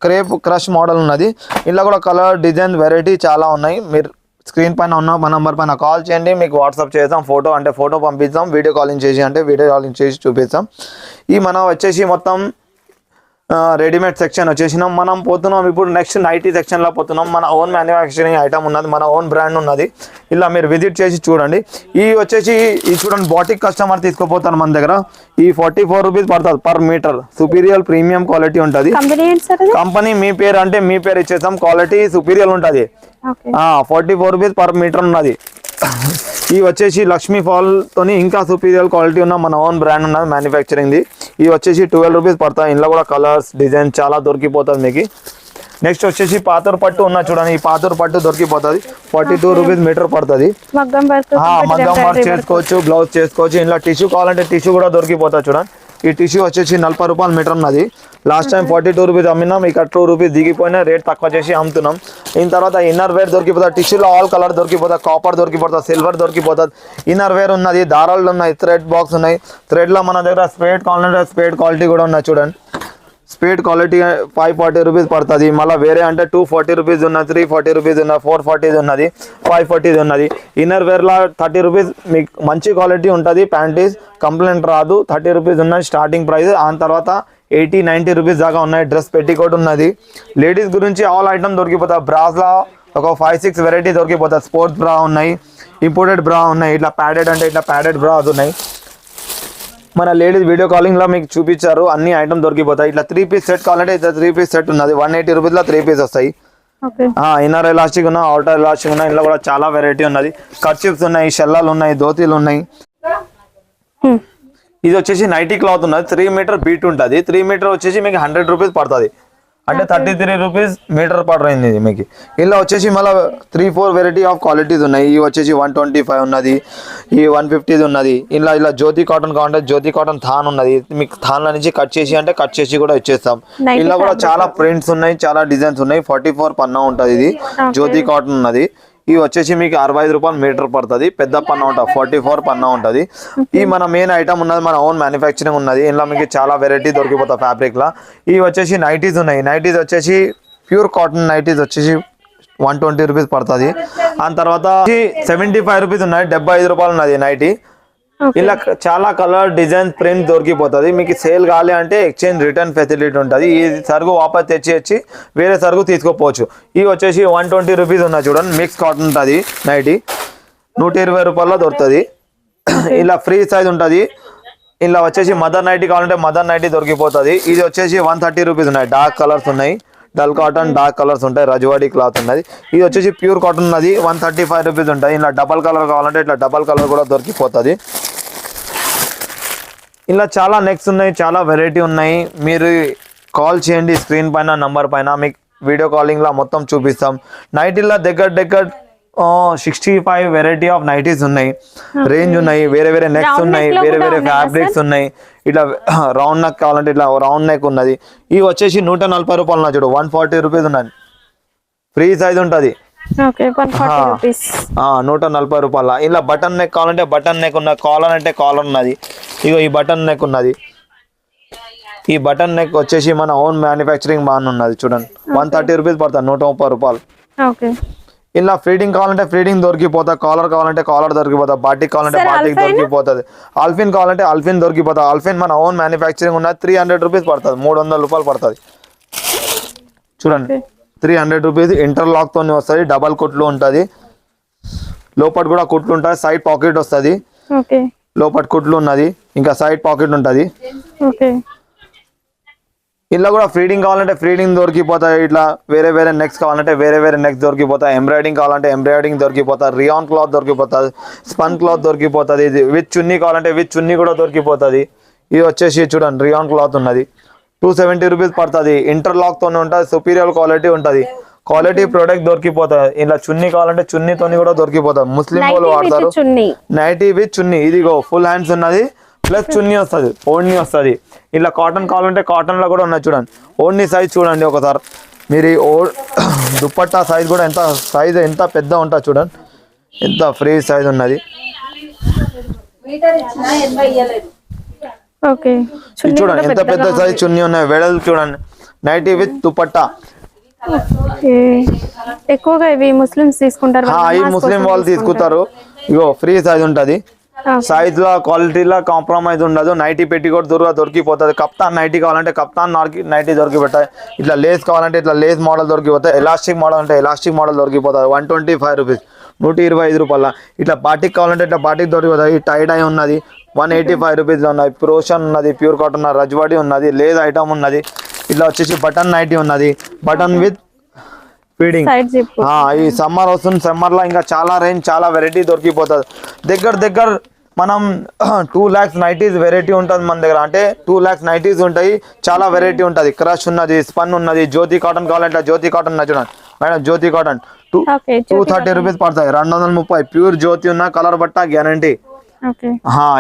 క్రేప్ క్రష్ మోడల్ ఉన్నది. ఇంట్లో కూడా కలర్ డిజైన్ వెరైటీ చాలా ఉన్నాయి. మీరు స్క్రీన్ పైన ఉన్న మా నెంబర్ పైన కాల్ చేయండి, మీకు వాట్సాప్ చేస్తాం. ఫోటో అంటే ఫోటో పంపిస్తాం, వీడియో కాలింగ్ చేసి అంటే వీడియో కాలింగ్ చేసి చూపిస్తాం. ఈ మనం వచ్చేసి మొత్తం రెడీమేడ్ సెక్షన్ వచ్చేసినాం. మనం పోతున్నాం ఇప్పుడు నెక్స్ట్ నైటీ సెక్షన్లో పోతున్నాం. మన ఓన్ మ్యానుఫ్యాక్చరింగ్ ఐటమ్ ఉన్నది, మన ఓన్ బ్రాండ్ ఉన్నది. ఇలా మీరు విజిట్ చేసి చూడండి. ఈ వచ్చేసి ఈ చూడండి బాటిక్ కస్టమర్ తీసుకుపోతారు మన దగ్గర. ఈ 44 రూపీస్ పడుతుంది per metre. Superior premium quality ఉంటుంది. కంపెనీ మీ పేరు అంటే మీ పేరు ఇచ్చేస్తాం. క్వాలిటీ సుపీరియర్ ఉంటుంది. 44 రూపీస్ పర్ మీటర్ ఉన్నది. ఇవి వచ్చేసి లక్ష్మీ ఫాల్ తోని ఇంకా సుపీరియర్ క్వాలిటీ ఉన్న మన ఓన్ బ్రాండ్ ఉన్నది మ్యానుఫ్యాక్చరింగ్ది. ఇవి వచ్చేసి 12 రూపీస్ పడతాయి. ఇందులో కూడా కలర్స్ డిజైన్ చాలా దొరికిపోతుంది మీకు. నెక్స్ట్ వచ్చేసి పాతూరు పట్టు ఉన్న చూడండి, ఈ పాతూరు పట్టు దొరికిపోతుంది. 42 రూపీస్ మీటర్ పడుతుంది. మగ్గం వర్క్ మగ్గం వర్క్ చేసుకోవచ్చు, బ్లౌజ్ చేసుకోవచ్చు. ఇంట్లో టిష్యూ కావాలంటే టిష్యూ కూడా దొరికిపోతుంది చూడండి. ఈ టిష్యూ వచ్చేసి 40 రూపాయలు మీటర్ ఉన్నది. లాస్ట్ టైం 42 రూపీస్ అమ్మినాం, ఇక 2 రూపీస్ దిగిపోయినా రేట్ తక్కువ చేసి అమ్ముతున్నాం. దీని తర్వాత ఇన్నర్ వేర్ దొరికిపోతుంది. టిష్యూలో ఆల్ కలర్ దొరికిపోతుంది, కాపర్ దొరికిపోతుంది, సిల్వర్ దొరికిపోతుంది. ఇన్నర్ వేర్ ఉన్నది, దారాలు ఉన్నాయి, థ్రెడ్ బాక్స్ ఉన్నాయి. థ్రెడ్లో మన దగ్గర స్పేడ్ కావాలంటే స్పేడ్ క్వాలిటీ కూడా ఉన్నాయి చూడండి. స్పేడ్ క్వాలిటీ 540 రూపీస్ పడుతుంది. మళ్ళీ వేరే అంటే 240 రూపీస్ ఉన్నది, 340 రూపీస్ ఉన్నది, 440 ఉన్నది, 540 ఉన్నది. ఇన్నర్ వేర్లో 30 రూపీస్ మీకు మంచి క్వాలిటీ ఉంటుంది. ప్యాంటీస్ కంప్లైంట్ రాదు. 30 రూపీస్ ఉన్నది స్టార్టింగ్ ప్రైస్. ఆ తర్వాత 80-90 రూపీస్ దాకా ఉన్నాయి. డ్రెస్ పెట్టికోట్ ఉన్నది. లేడీస్ గురించి ఆల్ ఐటమ్ దొరికిపోతాయి. బ్రాస్లో ఒక 5-6 వెరైటీ దొరికిపోతాయి. స్పోర్ట్స్ బ్రా ఉన్నాయి, ఇంపోర్టెడ్ బ్రా ఉన్నాయి, ఇట్లా ప్యాడెడ్ అంటే ఇట్లా ప్యాడెడ్ బ్రాస్ ఉన్నాయి. మన లేడీస్ వీడియో కాలింగ్లో మీకు చూపించారు, అన్ని ఐటమ్ దొరికిపోతాయి. ఇట్లా 3 పీస్ సెట్ కావాలంటే ఇట్లా 3 పీస్ సెట్ ఉన్నది. 180 రూపీస్లో 3 పీస్ వస్తాయి. ఇన్నర్ ఎలాస్టిక్ ఉన్న, అవుటర్ ఎలాస్టిక్ ఉన్న, ఇందులో కూడా చాలా వెరైటీ ఉన్నది. కర్చిప్స్ ఉన్నాయి, షెల్లాలు ఉన్నాయి, ధోతీలు ఉన్నాయి. ఇది వచ్చేసి నైటీ క్లాత్ ఉన్నది. 3 మీటర్ బీట్ ఉంటుంది. 3 మీటర్ వచ్చేసి మీకు 100 రూపీస్ పడుతుంది. అంటే 33 రూపీస్ మీటర్ పడుతుంది ఇది మీకు. ఇలా వచ్చేసి మళ్ళీ 3-4 వెరైటీ ఆఫ్ క్వాలిటీస్ ఉన్నాయి. ఇవి వచ్చేసి 125 ఉన్నది, ఈ 150 ఉన్నది. ఇలా జ్యోతి కాటన్ కావాలంటే జ్యోతి కాటన్ థాన్ ఉన్నది. మీకు థాన్ల నుంచి కట్ చేసి అంటే కట్ చేసి కూడా ఇచ్చేస్తాం. ఇలా కూడా చాలా ప్రింట్స్ ఉన్నాయి, చాలా డిజైన్స్ ఉన్నాయి. 44 పన్నా ఉంటుంది. ఇది జ్యోతి కాటన్ ఉన్నది. ఇవి వచ్చేసి మీకు 65 రూపాయలు మీటర్ పడుతుంది. పెద్ద పన్నా ఉంటుంది, 44 పన్నా ఉంటుంది. ఈ మన మెయిన్ ఐటమ్ ఉన్నది, మన ఓన్ మ్యానుఫ్యాక్చరింగ్ ఉన్నది. ఇందులో మీకు చాలా వెరైటీ దొరికిపోతాయి ఫ్యాబ్రిక్లో. ఇవి వచ్చేసి నైటీస్ ఉన్నాయి. నైటీస్ వచ్చేసి ప్యూర్ కాటన్ నైటీస్ వచ్చేసి 120 రూపీస్ పడుతుంది. ఆ తర్వాత 75 రూపీస్ ఉన్నాయి, 75 రూపాయలు ఉన్నది నైటీ. ఇలా చాలా కలర్ డిజైన్ ప్రింట్ దొరికిపోతుంది. మీకు సేల్ కావాలి అంటే ఎక్స్చేంజ్ రిటర్న్ ఫెసిలిటీ ఉంటుంది. ఈ సరుకు వాపస్ తెచ్చి వేరే సరుకు తీసుకోపోవచ్చు. ఇవి వచ్చేసి 120 రూపీస్ ఉన్నాయి చూడండి. మిక్స్ కాటన్ ఉంటుంది నైటీ, 120 రూపాయల్లో దొరుకుతుంది. ఇలా ఫ్రీ సైజ్ ఉంటుంది. ఇలా వచ్చేసి మదర్ నైటీ కావాలంటే మదర్ నైటీ దొరికిపోతుంది. ఇది వచ్చేసి 130 రూపీస్ ఉన్నాయి. డార్క్ కలర్స్ ఉన్నాయి, డల్ కాటన్ డార్క్ కలర్స్ ఉంటాయి, రజవాడీ క్లాత్ ఉన్నది. ఇది వచ్చేసి ప్యూర్ కాటన్ ఉన్నది. 135 రూపీస్ ఉంటుంది. ఇలా డబల్ కలర్ కావాలంటే ఇట్లా డబల్ కలర్ కూడా దొరికిపోతుంది. ఇలా చాలా నెక్స్ట్ ఉన్నాయి, చాలా వెరైటీ ఉన్నాయి. మీరు కాల్ చేయండి స్క్రీన్ పైన నంబర్ పైన, మీకు వీడియో కాలింగ్లో మొత్తం చూపిస్తాం. నైటీలో దగ్గర 65 వెరైటీ ఆఫ్ నైటీస్ ఉన్నాయి, రేంజ్ ఉన్నాయి. వేరే వేరే నెక్స్ ఉన్నాయి, వేరే వేరే ఫ్యాబ్రిక్స్ ఉన్నాయి. ఇట్లా రౌండ్ నెక్ కావాలంటే ఇట్లా రౌండ్ నెక్ ఉన్నది. ఇవి వచ్చేసి 140 రూపాయలు ఉన్నాయి చూడు. 140 రూపీస్ ఉన్నది. ఫ్రీ సైజ్ ఉంటుంది. 140 రూపాయల. ఇలా బటన్ నెక్ కావాలంటే బటన్ నెక్ ఉన్నది, కాలర్ అంటే కాలర్ ఉన్నది. ఇగో ఈ బటన్ నెక్ ఉన్నది. ఈ బటన్ నెక్ వచ్చేసి మన ఓన్ మ్యానుఫ్యాక్చరింగ్ బాగా ఉన్నది చూడండి. 130 రూపీస్ పడుతుంది, 130 రూపాయలు. ఇలా ఫీడింగ్ కావాలంటే ఫీడింగ్ దొరికిపోతుంది. కాలర్ కావాలంటే కాలర్ దొరికిపోతుంది. బాటిక్ కావాలంటే బాటిక్ దొరికిపోతుంది. ఆల్ఫిన్ కావాలంటే ఆల్ఫిన్ దొరికిపోతుంది. ఆల్ఫిన్ మన ఓన్ మ్యానుఫ్యాక్చరింగ్ ఉన్నది. 300 రూపీస్ పడుతుంది, 300 రూపాయలు పడుతుంది చూడండి. 300 రూపీస్. ఇంటర్లాక్ తోని వస్తుంది, డబల్ కుట్లు ఉంటుంది. లోపల కూడా కుట్లు ఉంటుంది, సైడ్ పాకెట్ వస్తుంది. లోపల కుట్లు ఉన్నది, ఇంకా సైడ్ పాకెట్ ఉంటుంది. ఇలా కూడా ఫీడింగ్ కావాలంటే ఫీడింగ్ దొరికిపోతాయి. ఇట్లా వేరే వేరే నెక్స్ కావాలంటే వేరే వేరే నెక్స్ దొరికిపోతాయి. ఎంబ్రాయిడింగ్ కావాలంటే ఎంబ్రాయిడింగ్ దొరికిపోతుంది. రియాన్ క్లాత్ దొరికిపోతుంది, స్పన్ క్లాత్ దొరికిపోతుంది. ఇది విత్ చున్నీ కావాలంటే విత్ చున్నీ కూడా దొరికిపోతుంది. ఇది వచ్చేసి చూడండి రియాన్ క్లాత్ ఉన్నది. 270 రూపీస్ పడుతుంది. ఇంటర్లాక్ తోనే ఉంటుంది, సుపీరియర్ క్వాలిటీ ఉంటుంది. క్వాలిటీ ప్రోడక్ట్ దొరికిపోతుంది. ఇలా చున్నీ కావాలంటే చున్నీతోని కూడా దొరికిపోతుంది. ముస్లిం వాళ్ళు వాడతారు నైటీ విత్ చున్నీ. ఇదిగో ఫుల్ హ్యాండ్స్ ఉన్నది, ప్లస్ చున్నీ వస్తుంది, ఓడ్నీ వస్తుంది. ఇలా కాటన్ కావాలంటే కాటన్లో కూడా ఉన్నాయి చూడండి. ఓడ్నీ సైజ్ చూడండి ఒకసారి మీరు. దుప్పట్టా సైజ్ కూడా ఎంత పెద్ద ఉంటుంది చూడండి, ఎంత ఫ్రీ సైజ్ ఉన్నది. చూడండి ఎంత పెద్ద సైజ్ చున్నీ ఉన్నాయి. వెడల్ చూడండి, నైటీ విత్ దుపట్టా. ఎక్కువగా ఇవి ముస్లిమ్స్ తీసుకుంటారు, ఈ ముస్లిం వాళ్ళు తీసుకుంటారు. ఇగో ఫ్రీ సైజ్ ఉంటుంది. సైజ్ లో క్వాలిటీలో కాంప్రమైజ్ ఉండదు. నైటీ పెట్టికోట్ దొరికిపోతుంది. కప్తాన్ నైటీ కావాలంటే కప్తాన్ నైటీ దొరికిపోతాయి. ఇట్లా లేస్ కావాలంటే ఇట్లా లేస్ మోడల్ దొరికిపోతాయి. ఎలాస్టిక్ మోడల్ అంటే ఎలాస్టిక్ మోడల్ దొరికిపోతుంది. 125 రూపీస్, 125 రూపాయల. ఇట్లా బాటిక్ కావాలంటే ఇట్లా బాటిక్ దొరికిపోతాయి. టై డై ఉన్నది, 185 రూపీస్లో ఉన్నాయి. ప్రోషన్ ఉన్నది, ప్యూర్ కాటన్ ఉన్నది, రజ్వాడి ఉన్నది, లేస్ ఐటమ్ ఉన్నది. ఇట్లా వచ్చేసి బటన్ నైటీ ఉన్నది. Button with feeding side zip. ఈ సమ్మర్ వస్తుంది, సమ్మర్ లో ఇంకా చాలా రేంజ్ చాలా వెరైటీ దొరికిపోతుంది. దగ్గర మనం 2 lakhs నైటీస్ వెరైటీ ఉంటుంది మన దగ్గర. అంటే 2 lakhs నైటీస్ ఉంటాయి, చాలా వెరైటీ ఉంటుంది. క్రష్ ఉన్నది, స్పన్ ఉన్నది, జ్యోతి కాటన్ కావాలంటే జ్యోతి కాటన్ చూడండి మేడం. జ్యోతి కాటన్ 230 రూపీస్ పడతాయి. 230 ప్యూర్ జ్యోతి ఉన్న కలర్ బట్ట గ్యారంటీ.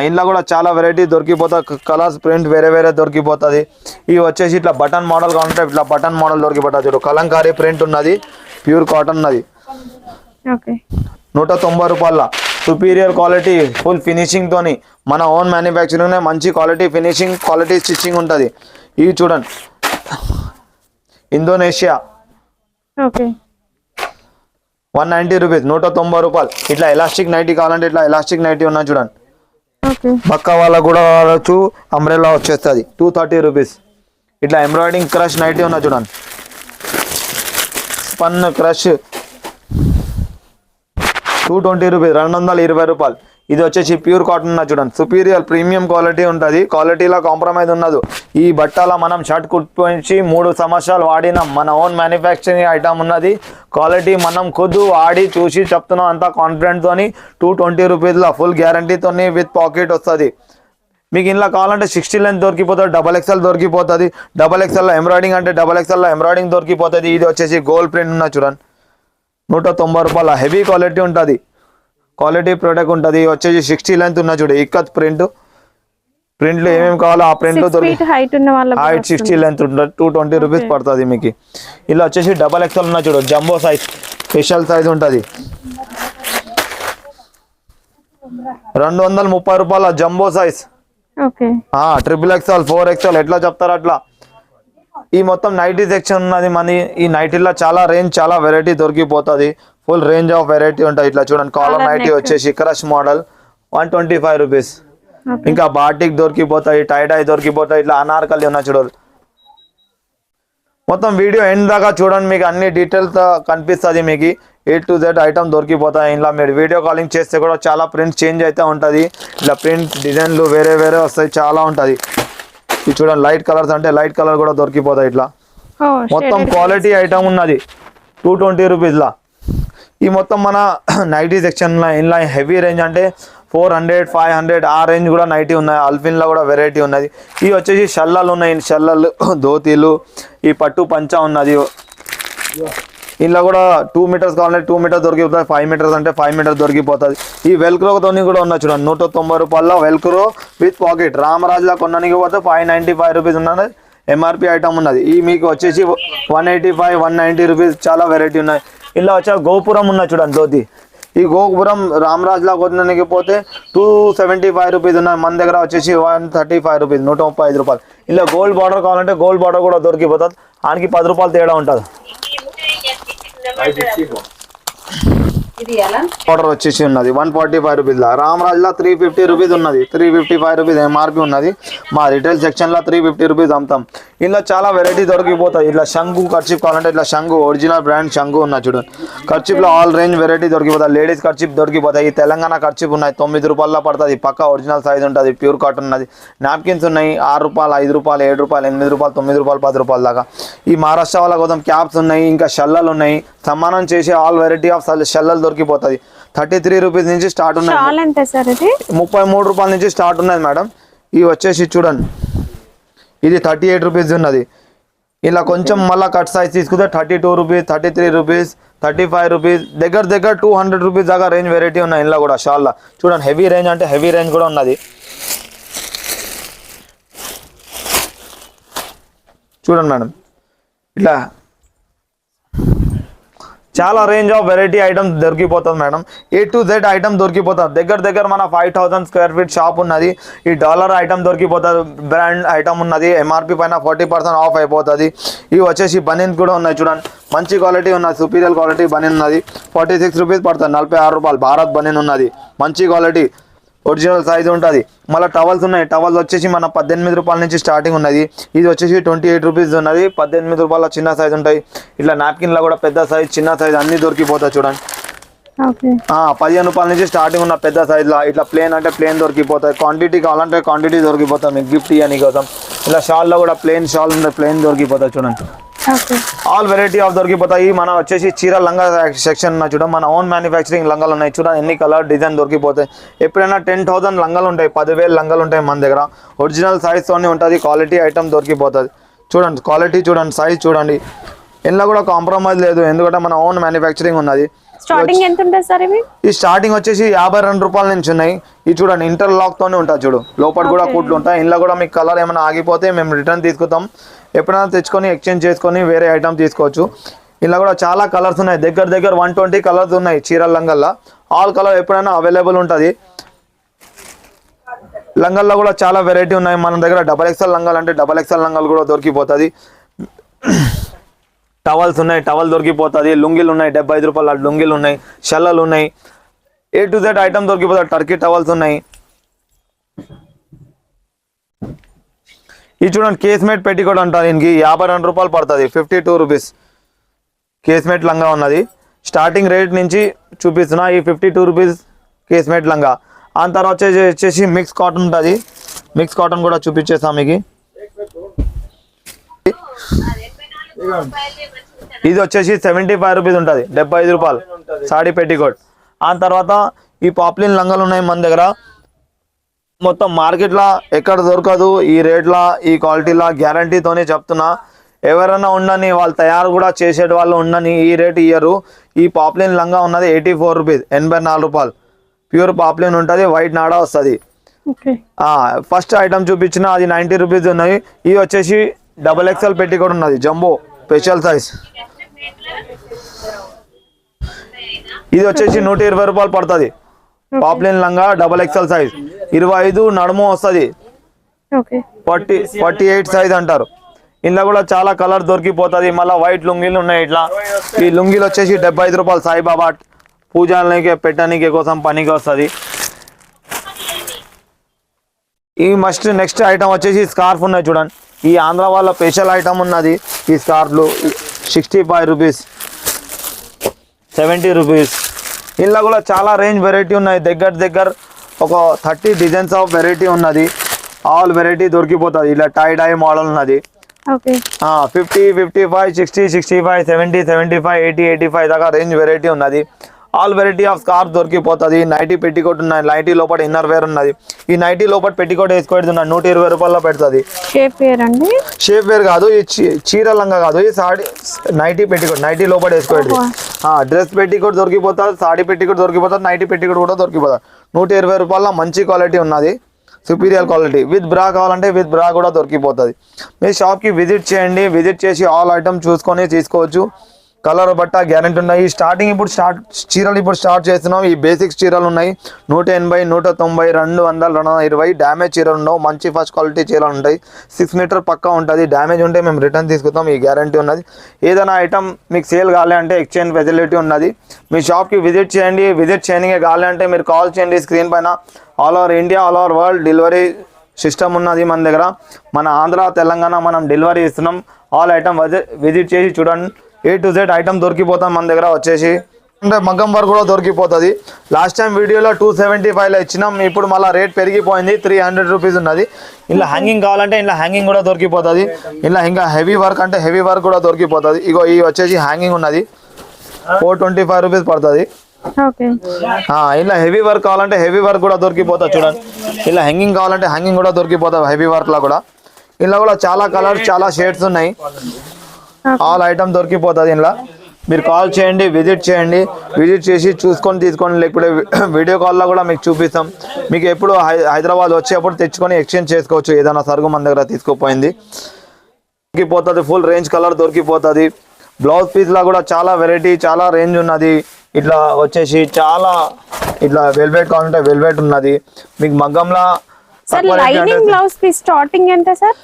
ఇంట్లో కూడా చాలా వెరైటీ దొరికిపోతుంది. కలర్స్ ప్రింట్ వేరే దొరికిపోతుంది. ఇవి వచ్చేసి ఇట్లా బటన్ మోడల్ కావాలంటే ఇట్లా బటన్ మోడల్ దొరికిపోతుంది. చూడు కలంకారీ ప్రింట్ ఉన్నది, ప్యూర్ కాటన్ ఉన్నది. 190 రూపాయల సుపీరియర్ క్వాలిటీ ఫుల్ ఫినిషింగ్ తోని మన ఓన్ మ్యానుఫ్యాక్చరింగ్ మంచి క్వాలిటీ ఫినిషింగ్ క్వాలిటీ స్టిచ్చింగ్ ఉంటుంది. ఇవి చూడండి ఇండోనేషియా 190 రూపీస్ 190 రూపాయలు. ఇట్లా ఎలాస్టిక్ నైటీ కావాలంటే ఇట్లా ఎలాస్టిక్ నైటీ ఉన్నా చూడండి. పక్క వాళ్ళ కూడా వాడచ్చు, అంబ్రెల్లా వచ్చేస్తుంది 230 రూపీస్. ఇట్లా ఎంబ్రాయిడింగ్ క్రష్ నైటీ ఉన్నా చూడండి. స్పన్ క్రష్ 220 రూపీస్ 220 రూపాయలు. ఇది వచ్చేసి ప్యూర్ కాటన్ ఉన్నా చూడండి. సుపీరియర్ ప్రీమియం క్వాలిటీ ఉంటుంది, క్వాలిటీలో కాంప్రమైజ్ ఉండదు. ఈ బట్టల మనం షర్ట్ కుట్టించి 3 సంవత్సరాలు వాడినాం. మన ఓన్ మ్యానుఫ్యాక్చరింగ్ ఐటమ్ ఉన్నది. క్వాలిటీ మనం ఖుద్దు ఆడి చూసి చెప్తున్నాం, అంత కాన్ఫిడెంట్తోని. 220 రూపీస్లో ఫుల్ గ్యారంటీతోని విత్ పాకెట్ వస్తుంది. మీకు ఇంట్లో కావాలంటే 60 లెంత్ దొరికిపోతుంది, XXL దొరికిపోతుంది. XXL ఎంబ్రాయిడింగ్ అంటే XXL ఎంబ్రాయిడింగ్ దొరికిపోతుంది. ఇది వచ్చేసి గోల్డ్ ప్రింట్ ఉన్నా చూడండి 190 రూపాయల. హెవీ క్వాలిటీ ఉంటుంది, క్వాలిటీ ప్రోడక్ట్ ఉంటుంది. వచ్చేసి 60 లెంత్ ఉన్నా చూడు ఇక్కత్ ప్రింట్లు ఏమేమి కావాలో ఆ ప్రింట్ హైట్ 60 లెంత్ ఉంటుంది. 220 రూపీస్ పడుతుంది మీకు. ఇలా వచ్చేసి XXL ఉన్నా చూడు జంబో సైజ్ స్పెషల్ సైజ్ ఉంటుంది. 230 రూపాయల జంబో సైజ్. XXL 4XL ఎట్లా చెప్తారు అట్లా. ఈ మొత్తం నైటీ సెక్షన్ ఉన్నది మన. ఈ నైటీలో చాలా రేంజ్ చాలా వెరైటీ దొరికిపోతుంది. ఫుల్ రేంజ్ ఆఫ్ వెరైటీ ఉంటాయి. ఇట్లా చూడండి కాలర్ నైటీ వచ్చేసి క్రష్ మోడల్ 125 రూపీస్. ఇంకా బాటిక్ దొరికిపోతాయి, టైడై దొరికిపోతాయి. ఇట్లా అనార్కలి ఉన్నా చూడాలి. మొత్తం వీడియో ఎండ్ దాకా చూడండి, మీకు అన్ని డీటెయిల్స్ కనిపిస్తుంది. మీకు A to Z ఐటమ్ దొరికిపోతాయి. ఇలా మీరు వీడియో కాలింగ్ చేస్తే కూడా చాలా ప్రింట్ చేంజ్ అయితే ఉంటుంది. ఇట్లా ప్రింట్ డిజైన్లు వేరే వస్తాయి, చాలా ఉంటుంది. ఇది చూడండి లైట్ కలర్స్ అంటే లైట్ కలర్ కూడా దొరికిపోతాయి. ఇట్లా మొత్తం క్వాలిటీ ఐటమ్ ఉన్నది 220 రూపీస్లా. ఈ మొత్తం మన నైటీ సెక్షన్ ఇలా హెవీ రేంజ్ అంటే 400 500 ఆ రేంజ్ కూడా నైటీ ఉన్నాయి. అల్ఫిన్లో కూడా వెరైటీ ఉన్నది. ఇవి వచ్చేసి షల్లలు ఉన్నాయి, షల్లలు ధోతీలు. ఈ పట్టు పంచా ఉన్నది. ఇంట్లో కూడా 2 మీటర్స్ కావాలంటే 2 మీటర్స్ దొరికిపోతుంది, 5 మీటర్స్ అంటే 5 మీటర్స్ దొరికిపోతుంది. ఈ వెల్క్రోతో కూడా ఉన్నాయి చూడండి 190 రూపాయల వెల్క్రో విత్ పాకెట్. రామరాజులా కొనడానికి పోతే 595 రూపీస్ ఉన్నది ఎంఆర్పి ఐటమ్ ఉన్నది. ఈ మీకు వచ్చేసి 185 190 రూపీస్ చాలా వెరైటీ ఉన్నాయి. ఇలా వచ్చా గోపురం ఉన్నాయి చూడండి ధోతి. ఈ గోపురం రామరాజులా కొనడానికి పోతే 275 రూపీస్ ఉన్నాయి. మన దగ్గర వచ్చేసి 135 రూపీస్ 135 రూపాయలు. ఇలా గోల్డ్ బార్డర్ కావాలంటే గోల్డ్ బార్డర్ కూడా దొరికిపోతుంది. ఆయనకి 10 రూపాయలు తేడా ఉంటుంది. ఆర్డర్ వచ్చేసి ఉన్నది 145 రూపీస్. రామరాజ్లో 350 రూపీస్ ఉన్నది, 355 రూపీస్ ఎంఆర్పి ఉన్నది. మా రిటైల్ సెక్షన్లో 350 రూపీస్ అమ్ముతాం. ఇలా చాలా వెరైటీ దొరికిపోతాయి. ఇట్లా శంగు ఖర్చిప్ కావాలంటే ఇట్లా శంగు ఒరిజినల్ బ్రాండ్ శంగు ఉన్నది చూడండి. ఖర్చిప్లో ఆల్ రేంజ్ వెరైటీ దొరికిపోతాయి. లేడీస్ ఖర్చిప్ దొరికిపోతాయి. ఈ తెలంగాణ ఖర్చిప్ ఉన్నాయి 9 రూపాయల్లో పడుతుంది. పక్క ఒరిజినల్ సైజ్ ఉంటుంది, ప్యూర్ కాటన్ ఉన్నది. నాప్కిన్స్ ఉన్నాయి 6 రూపాయలు 5 రూపాయలు 7 రూపాయలు 8 రూపాయలు 9 రూపాయలు 10 రూపాయల దాకా. ఈ మహారాష్ట్ర వాళ్ళ కోసం క్యాప్స్ ఉన్నాయి, ఇంకా షల్లలు ఉన్నాయి. సమానం చేసే ఆల్ వెరైటీ ఆఫ్ షల్లలు దొరికిపోతుంది. 33 రూపీస్ నుంచి స్టార్ట్ ఉన్నాయి. 33 రూపాయల నుంచి స్టార్ట్ ఉన్నది మేడం. ఇవి వచ్చేసి చూడండి ఇది 38 రూపీస్ ఉన్నది. ఇలా కొంచెం మళ్ళీ కట్ సైజ్ తీసుకుంటే 32 రూపీస్ 33 రూపీస్ 35 రూపీస్ దగ్గర 200 రూపీస్ దాకా రేంజ్ వెరైటీ ఉన్నాయి. ఇలా కూడా షాల్లా చూడండి హెవీ రేంజ్ అంటే హెవీ రేంజ్ కూడా ఉన్నది. చూడండి మేడం ఇట్లా చాలా రేంజ్ ఆఫ్ వెరైటీ ఐటమ్స్ దొరికిపోతుంది madam. A to Z item దొరికిపోతుంది. దగ్గర మన 5000 స్క్వేర్ ఫీట్ షాప్ ఉన్నది. ఈ డాలర్ ఐటమ్ దొరికిపోతుంది. బ్రాండ్ ఐటమ్ ఉన్నది. ఎంఆర్పి పైన 40% ఆఫ్ అయిపోతుంది. ఇవి వచ్చేసి బనీన్ కూడా ఉన్నాయి చూడండి. మంచి క్వాలిటీ ఉన్నది, సుపీరియర్ క్వాలిటీ బనీన్ ఉన్నది. 46 రూపీస్ పడుతుంది, 46 రూపాయలు. భారత్ బనీన్ ఉన్నది, మంచి క్వాలిటీ ఒరిజినల్ సైజ్ ఉంటుంది. మళ్ళీ టవల్స్ ఉన్నాయి. టవల్స్ వచ్చేసి మన 18 రూపాయల నుంచి స్టార్టింగ్ ఉన్నది. ఇది వచ్చేసి 28 రూపీస్ ఉన్నది. 18 రూపాయల చిన్న సైజ్ ఉంటాయి. ఇట్లా నాప్కిన్లో కూడా పెద్ద సైజ్ చిన్న సైజ్ అన్ని దొరికిపోతాయి చూడండి. 15 రూపాయల నుంచి స్టార్టింగ్ ఉన్న పెద్ద సైజ్లో. ఇట్లా ప్లేన్ అంటే ప్లేన్ దొరికిపోతాయి. క్వాంటిటీ కావాలంటే క్వాంటిటీ దొరికిపోతాయి మీకు గిఫ్ట్ ఇవ్వని కోసం. ఇలా షాల్లో కూడా ప్లేన్ షాల్ ఉన్నాయి, ప్లేన్ దొరికిపోతాయి చూడండి. ఓకే ఆల్ వెరైటీ ఆఫ్ దొరికిపోతాయి. మన వచ్చేసి చీర లంగా సెక్షన్ ఉన్నాయి చూడ, మన ఓన్ మ్యానుఫ్యాక్చరింగ్ లంగాలు ఉన్నాయి చూడ, ఎన్ని కలర్ డిజైన్ దొరికిపోతాయి. ఎప్పుడైనా 10,000 లంగాలు ఉంటాయి, 10,000 లంగాలు ఉంటాయి మన దగ్గర. ఒరిజినల్ సైజ్తోనే ఉంటుంది, క్వాలిటీ ఐటమ్ దొరికిపోతుంది. చూడండి క్వాలిటీ చూడండి, సైజ్ చూడండి, ఇందులో కూడా కాంప్రమైజ్ లేదు, ఎందుకంటే మన ఓన్ మ్యానుఫ్యాక్చరింగ్ ఉన్నది. స్టార్టింగ్ ఎంత ఉంటుంది సార్ ఇవి? ఈ స్టార్టింగ్ వచ్చేసి 52 రూపాయల నుంచి ఉన్నాయి. ఇది చూడండి ఇంటర్లాక్ తోనే ఉంటుంది చూడు, లోపల కూడా కుట్లు ఉంటాయి. ఇందులో కూడా మీకు కలర్ ఏమైనా ఆగిపోతే మేము రిటర్న్ తీసుకుంటాం, ఎప్పుడైనా తెచ్చుకొని ఎక్స్చేంజ్ చేసుకొని వేరే ఐటమ్ తీసుకోవచ్చు. ఇలా కూడా చాలా కలర్స్ ఉన్నాయి, దగ్గర 120 కలర్స్ ఉన్నాయి చీరల లంగల్లో. ఆల్ కలర్ ఎప్పుడైనా అవైలబుల్ ఉంటుంది. లంగల్లో కూడా చాలా వెరైటీ ఉన్నాయి మన దగ్గర. XXL లంగాలు అంటే XXL లంగాలు కూడా దొరికిపోతుంది. టవల్స్ ఉన్నాయి, టవల్ దొరికిపోతుంది. లుంగిలు ఉన్నాయి, 75 రూపాయల లుంగిలు ఉన్నాయి, షల్లలు ఉన్నాయి, A to Z ఐటమ్ దొరికిపోతుంది. టర్కీ టవల్స్ ఉన్నాయి. ఇది చూడండి కేస్మేట్ పెట్టికోట్ అంటారు, దీనికి 52 రూపాయలు పడుతుంది, 52 రూపీస్ కేస్మేట్ లంగా ఉన్నది. స్టార్టింగ్ రేట్ నుంచి చూపిస్తున్నా, ఈ 52 రూపీస్ కేస్మేట్ లంగా. ఆ తర్వాత వచ్చేసి మిక్స్ కాటన్ ఉంటుంది, మిక్స్ కాటన్ కూడా చూపించేస్తాం మీకు. ఇది వచ్చేసి 75 రూపీస్ ఉంటుంది, 75 రూపాయలు సాడీ పెట్టికోట్. ఆ తర్వాత ఈ పాప్లిన్ లంగాలు ఉన్నాయి మన దగ్గర. మొత్తం మార్కెట్లో ఎక్కడ దొరకదు ఈ రేట్లా, ఈ క్వాలిటీలా, గ్యారంటీతోనే చెప్తున్నా. ఎవరైనా ఉండని, వాళ్ళు తయారు కూడా చేసే వాళ్ళు ఉండని ఈ రేట్ ఇయ్యరు. ఈ పాప్లిన్ లంగా ఉన్నది 84 రూపీస్, 84 రూపాయలు. ప్యూర్ పాప్లిన్ ఉంటుంది, వైట్ నాడా వస్తుంది. ఫస్ట్ ఐటమ్ చూపించిన అది 90 రూపీస్ ఉన్నాయి. ఇవి వచ్చేసి XXL పెట్టి కూడా ఉన్నది, జంబో స్పెషల్ సైజ్. ఇది వచ్చేసి 120 రూపాయలు పడుతుంది. పాప్లిన్ లంగా XXL సైజ్, 25 నడుము వస్తుంది, 48 సైజ్ అంటారు. ఇందులో కూడా చాలా కలర్ దొరికిపోతుంది. మళ్ళీ వైట్ లుంగీలు ఉన్నాయి ఇట్లా. ఈ లుంగీలు వచ్చేసి 75 రూపాయలు, సాయిబాబా పూజలకి పెట్టడానికి కోసం పనికి వస్తుంది. ఈ నెక్స్ట్ ఐటమ్ వచ్చేసి స్కార్ఫ్ ఉన్నాయి చూడండి. ఈ ఆంధ్ర వాళ్ళ స్పెషల్ ఐటమ్ ఉన్నది. ఈ స్కార్ఫ్లు 65 రూపీస్, 70 రూపీస్. ఇందులో కూడా చాలా రేంజ్ వెరైటీ ఉన్నాయి, దగ్గర ఒక 30 డిజైన్స్ ఆఫ్ వెరైటీ ఉన్నది. ఆల్ వెరైటీ దొరికిపోతుంది. ఇలా టై డై మోడల్ ఉన్నది. 50, 55, 60, 65, 70, 75, 80, 85 దాకా రేంజ్ వెరైటీ ఉన్నది. ఆల్ వెరైటీ ఆఫ్ స్కార్ఫ్ దొరికిపోతుంది. నైటీ పెట్టికోట్ ఉన్నాయి, నైటీ లోపల ఇన్నర్ వేర్ ఉన్నది. ఈ నైటీ లోపల పెట్టికోట్ వేసుకోవడం 120 రూపాయల్లో పెడుతుంది. షేప్ వేర్ అండి, షేప్ వేర్ కాదు, ఈ చీర లంగా కాదు, ఈ సాడీ నైటీ పెట్టికోట్, నైటీ లోపల వేసుకోవడం. డ్రెస్ పెట్టికోట్ దొరికిపోతుంది, సాడీ పెట్టికోట్ దొరికిపోతుంది, నైటీ పెట్టికోట్ కూడా దొరికిపోతుంది. 120 రూపాయల మంచి క్వాలిటీ ఉన్నది, సుపీరియర్ క్వాలిటీ. విత్ బ్రా కావాలంటే విత్ బ్రా కూడా దొరికిపోతుంది. మీ షాప్కి విజిట్ చేయండి, విజిట్ చేసి ఆల్ ఐటమ్ చూసుకొని తీసుకోవచ్చు. కలర్ బట్ట గ్యారెంటీ ఉన్నాయి. స్టార్టింగ్ చీరలు ఇప్పుడు స్టార్ట్ చేస్తున్నాం. ఈ బేసిక్స్ చీరలు ఉన్నాయి 180, 190, 200, 220. డ్యామేజ్ చీరలు ఉండవు, మంచి ఫస్ట్ క్వాలిటీ చీరలు ఉంటాయి. 6 మీటర్ పక్కా ఉంటుంది. డ్యామేజ్ ఉంటే మేము రిటర్న్ తీసుకుంటాం, ఈ గ్యారెంటీ ఉన్నది. ఏదైనా ఐటమ్ మీకు సేల్ కావాలి అంటే ఎక్స్చేంజ్ ఫెసిలిటీ ఉన్నది. మీ షాప్కి విజిట్ చేయండి, విజిట్ చేయడానికి కావాలి అంటే మీరు కాల్ చేయండి. స్క్రీన్ పైన all over India, all over world delivery system ఉన్నది మన దగ్గర. మన ఆంధ్ర, తెలంగాణ మనం డెలివరీ ఇస్తున్నాం. ఆల్ ఐటమ్ విజిట్ చేసి చూడండి. A to Z ఐటమ్ దొరికిపోతాం మన దగ్గర. వచ్చేసి అంటే మగ్గం వర్క్ కూడా దొరికిపోతుంది. లాస్ట్ టైం వీడియోలో 275లో ఇచ్చినాం, ఇప్పుడు మళ్ళీ రేట్ పెరిగిపోయింది, 300 రూపీస్ ఉన్నది. ఇలా హ్యాంగింగ్ కావాలంటే ఇలా హ్యాంగింగ్ కూడా దొరికిపోతుంది. ఇలా ఇంకా హెవీ వర్క్ అంటే హెవీ వర్క్ కూడా దొరికిపోతుంది. ఇగో ఈ వచ్చేసి హ్యాంగింగ్ ఉన్నది, 425 రూపీస్ పడుతుంది. ఇలా హెవీ వర్క్ కావాలంటే హెవీ వర్క్ కూడా దొరికిపోతుంది చూడండి. ఇలా హ్యాంగింగ్ కావాలంటే హ్యాంగింగ్ కూడా దొరికిపోతుంది హెవీ వర్క్లో కూడా. ఇలా కూడా చాలా కలర్స్, చాలా షేడ్స్ ఉన్నాయి. ఆల్ ఐటమ్ దొరికిపోతుంది. ఇలా మీరు కాల్ చేయండి, విజిట్ చేయండి, విజిట్ చేసి చూసుకొని తీసుకోండి. లేకపోతే వీడియో కాల్లో కూడా మీకు చూపిస్తాం. మీకు ఎప్పుడు హైదరాబాద్ వచ్చేప్పుడు తెచ్చుకొని ఎక్స్చేంజ్ చేసుకోవచ్చు. ఏదైనా సరుకు మన దగ్గర తీసుకోపోయింది దొరికిపోతుంది. ఫుల్ రేంజ్ కలర్ దొరికిపోతుంది. బ్లౌజ్ పీస్లో కూడా చాలా వెరైటీ, చాలా రేంజ్ ఉన్నది. ఇట్లా వచ్చేసి చాలా ఇట్లా వెల్వెట్ కావాలంటే వెల్వెట్ ఉన్నది. మీకు మగ్గంలా లైనింగ్ బ్లౌజ్ పీస్ స్టార్టింగ్ ఎంత సార్?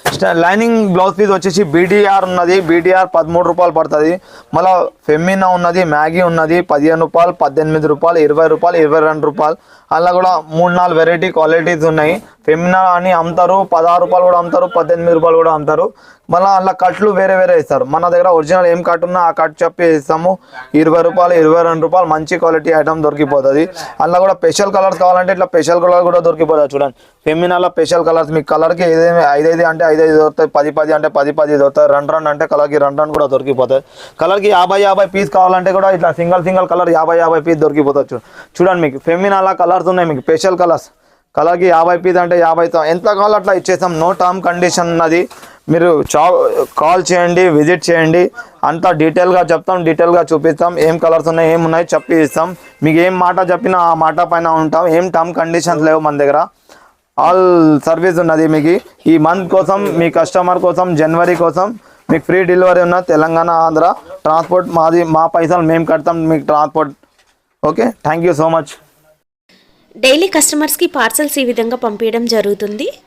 లైనింగ్ బ్లౌజ్ పీస్ వచ్చేసి BDR ఉన్నది. BDR 13 రూపాయలు పడుతుంది. మళ్ళీ ఫెమినా ఉన్నది, మ్యాగీ ఉన్నది 15 రూపాయలు, 18 రూపాయలు, 20 రూపాయలు, 22 రూపాయలు. అలా కూడా 3-4 వెరైటీ క్వాలిటీస్ ఉన్నాయి. ఫెమినా అని అమ్ముతారు, 16 రూపాయలు కూడా అమ్ముతారు, 18 రూపాయలు కూడా అమ్ముతారు. మళ్ళీ అలా కట్లు వేరే వేరే ఇస్తారు. మన దగ్గర ఒరిజినల్ ఏం కట్ ఉన్నా ఆ కట్ చెప్పి ఇస్తాము. 20 రూపాయలు, 22 రూపాయలు మంచి క్వాలిటీ ఐటమ్ దొరికిపోతుంది. అలా కూడా స్పెషల్ కలర్స్ కావాలంటే ఇట్లా స్పెషల్ కలర్ కూడా దొరికిపోతుంది. చూడండి ఫెమినాలో స్పెషల్ కలర్స్ మీకు కలర్కి ఏదేమి 5 అంటే 5 దొరుకుతాయి, 10 అంటే 10 దొరుకుతాయి, 2 అంటే కలర్కి 2 కూడా దొరికిపోతాయి. కలర్కి 50 పీస్ కావాలంటే కూడా ఇట్లా సింగిల్ కలర్ 50 పీస్ దొరికిపోతుంది. చూడండి మీకు ఫెమినాలో కలర్స్ ఉన్నాయి, మీకు స్పెషల్ కలర్స్ కలర్కి 50 పీస్ అంటే 50 ఎంత కావాలో అట్లా ఇచ్చేస్తాం. నో టర్మ్ కండిషన్ ఉన్నది. మీరు కాల్ చేయండి, విజిట్ చేయండి, అంతా డీటెయిల్గా చెప్తాం, డీటెయిల్గా చూపిస్తాం. ఏం కలర్స్ ఉన్నాయి ఏమున్నాయి చెప్పి ఇస్తాం. మీకు ఏం మాట చెప్పినా ఆ మాట పైన ఉంటాం. ఏం టర్మ్ కండిషన్స్ లేవు మన దగ్గర. ఆల్ సర్వీస్ ఉన్నది మీకు. ఈ మంత్ కోసం మీ కస్టమర్ కోసం జనవరి కోసం మీకు ఫ్రీ డెలివరీ ఉన్న తెలంగాణ ఆంధ్ర ట్రాన్స్పోర్ట్ మాది, మా పైసలు మేము కడతాం మీకు transport. Okay, thank you so much. Daily కస్టమర్స్కి పార్సల్స్ ఈ విధంగా పంపించడం జరుగుతుంది.